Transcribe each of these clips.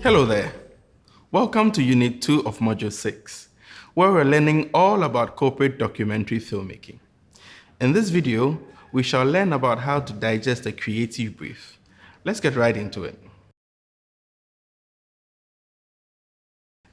Hello there. Welcome to Unit 2 of Module 6, where we're learning all about corporate documentary filmmaking. In this video, we shall learn about how to digest a creative brief. Let's get right into it.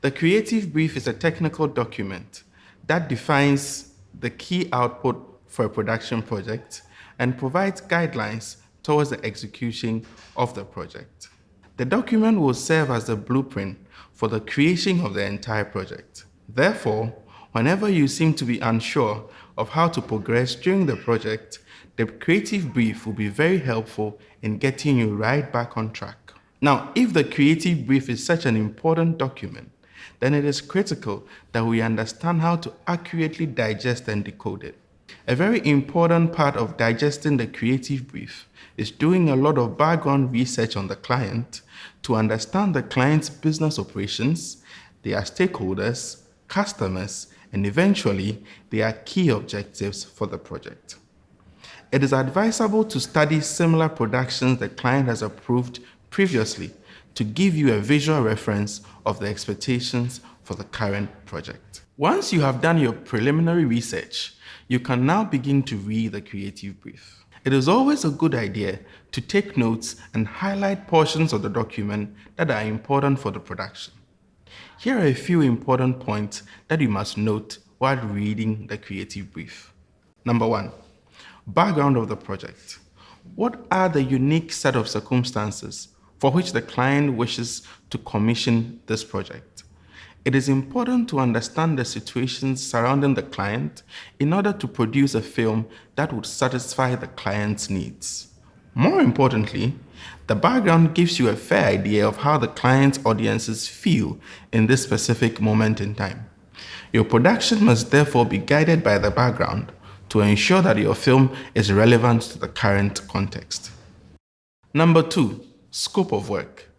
The creative brief is a technical document that defines the key output for a production project and provides guidelines towards the execution of the project. The document will serve as the blueprint for the creation of the entire project. Therefore, whenever you seem to be unsure of how to progress during the project, the creative brief will be very helpful in getting you right back on track. Now, if the creative brief is such an important document, then it is critical that we understand how to accurately digest and decode it. A very important part of digesting the creative brief is doing a lot of background research on the client to understand the client's business operations, their stakeholders, customers, and eventually their key objectives for the project. It is advisable to study similar productions the client has approved previously to give you a visual reference of the expectations for the current project. Once you have done your preliminary research, you can now begin to read the creative brief. It is always a good idea to take notes and highlight portions of the document that are important for the production. Here are a few important points that you must note while reading the creative brief. Number 1, background of the project. What are the unique set of circumstances for which the client wishes to commission this project? It is important to understand the situations surrounding the client in order to produce a film that would satisfy the client's needs. More importantly, the background gives you a fair idea of how the client's audiences feel in this specific moment in time. Your production must therefore be guided by the background to ensure that your film is relevant to the current context. Number 2, scope of work.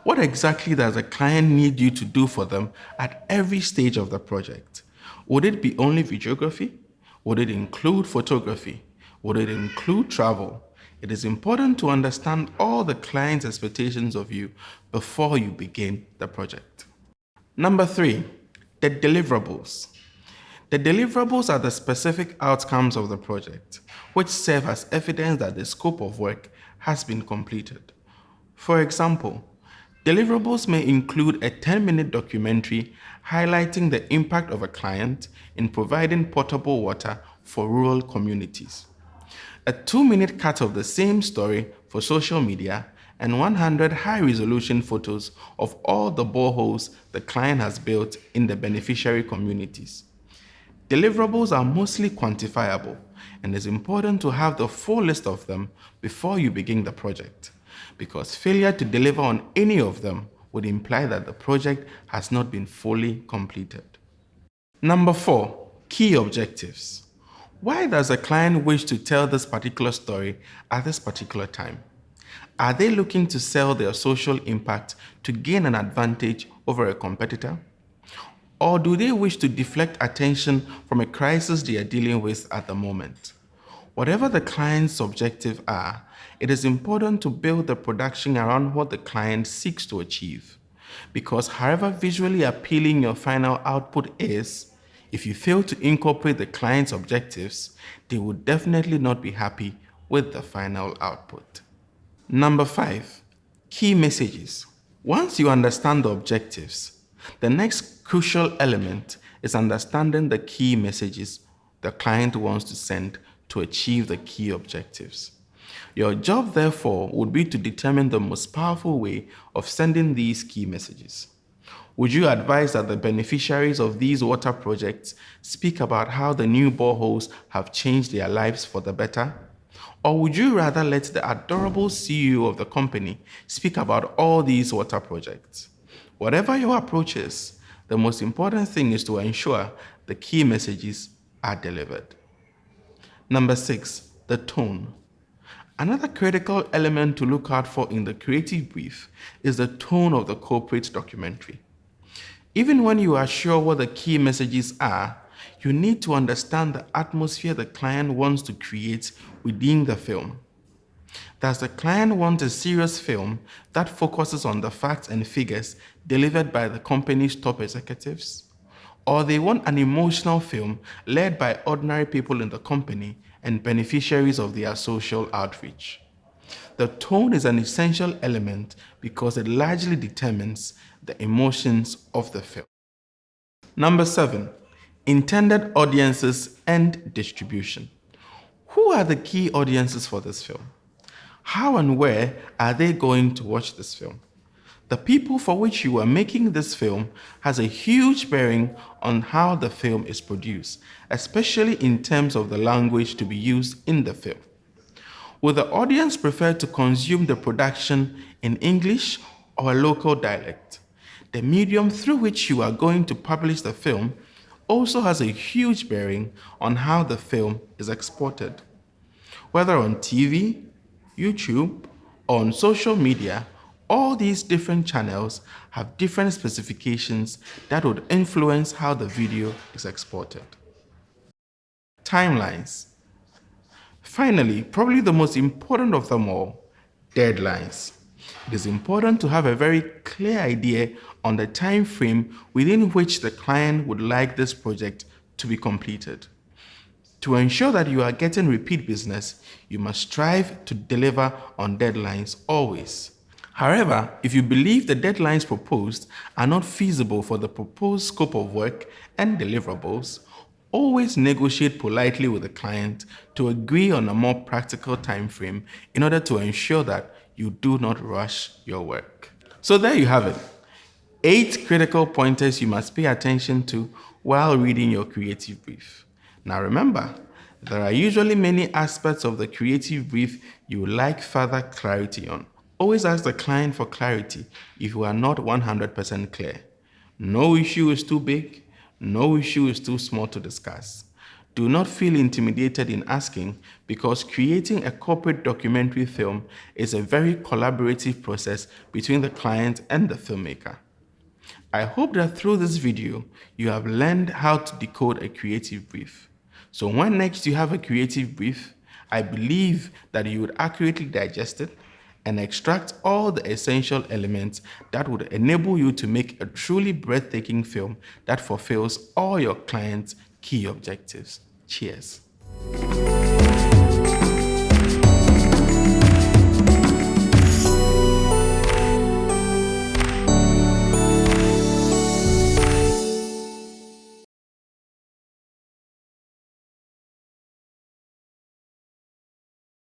What exactly does a client need you to do for them at every stage of the project? Would it be only videography? Would it include photography? Would it include travel? It is important to understand all the client's expectations of you before you begin the project. Number 3, the deliverables. The deliverables are the specific outcomes of the project, which serve as evidence that the scope of work has been completed. For example, deliverables may include a 10-minute documentary highlighting the impact of a client in providing potable water for rural communities, a 2-minute cut of the same story for social media, and 100 high-resolution photos of all the boreholes the client has built in the beneficiary communities. Deliverables are mostly quantifiable, and it's important to have the full list of them before you begin the project, because failure to deliver on any of them would imply that the project has not been fully completed. Number 4, key objectives. Why does a client wish to tell this particular story at this particular time? Are they looking to sell their social impact to gain an advantage over a competitor? Or do they wish to deflect attention from a crisis they are dealing with at the moment? Whatever the client's objectives are, it is important to build the production around what the client seeks to achieve. Because however visually appealing your final output is, if you fail to incorporate the client's objectives, they will definitely not be happy with the final output. Number 5, key messages. Once you understand the objectives, the next crucial element is understanding the key messages the client wants to send to achieve the key objectives. Your job, therefore, would be to determine the most powerful way of sending these key messages. Would you advise that the beneficiaries of these water projects speak about how the new boreholes have changed their lives for the better? Or would you rather let the adorable CEO of the company speak about all these water projects? Whatever your approach is, the most important thing is to ensure the key messages are delivered. Number 6, the tone. Another critical element to look out for in the creative brief is the tone of the corporate documentary. Even when you are sure what the key messages are, you need to understand the atmosphere the client wants to create within the film. Does the client want a serious film that focuses on the facts and figures delivered by the company's top executives? Or they want an emotional film led by ordinary people in the company and beneficiaries of their social outreach? The tone is an essential element because it largely determines the emotions of the film. Number 7, intended audiences and distribution. Who are the key audiences for this film? How and where are they going to watch this film? The people for which you are making this film has a huge bearing on how the film is produced, especially in terms of the language to be used in the film. Will the audience prefer to consume the production in English or a local dialect? The medium through which you are going to publish the film also has a huge bearing on how the film is exported. Whether on TV, YouTube, or on social media, all these different channels have different specifications that would influence how the video is exported. Timelines. Finally, probably the most important of them all, deadlines. It is important to have a very clear idea on the time frame within which the client would like this project to be completed. To ensure that you are getting repeat business, you must strive to deliver on deadlines always. However, if you believe the deadlines proposed are not feasible for the proposed scope of work and deliverables, always negotiate politely with the client to agree on a more practical time frame in order to ensure that you do not rush your work. So there you have it. 8 critical pointers you must pay attention to while reading your creative brief. Now remember, there are usually many aspects of the creative brief you would like further clarity on. Always ask the client for clarity if you are not 100% clear. No issue is too big, no issue is too small to discuss. Do not feel intimidated in asking because creating a corporate documentary film is a very collaborative process between the client and the filmmaker. I hope that through this video, you have learned how to decode a creative brief. So when next you have a creative brief, I believe that you would accurately digest it and extract all the essential elements that would enable you to make a truly breathtaking film that fulfills all your clients' key objectives. Cheers.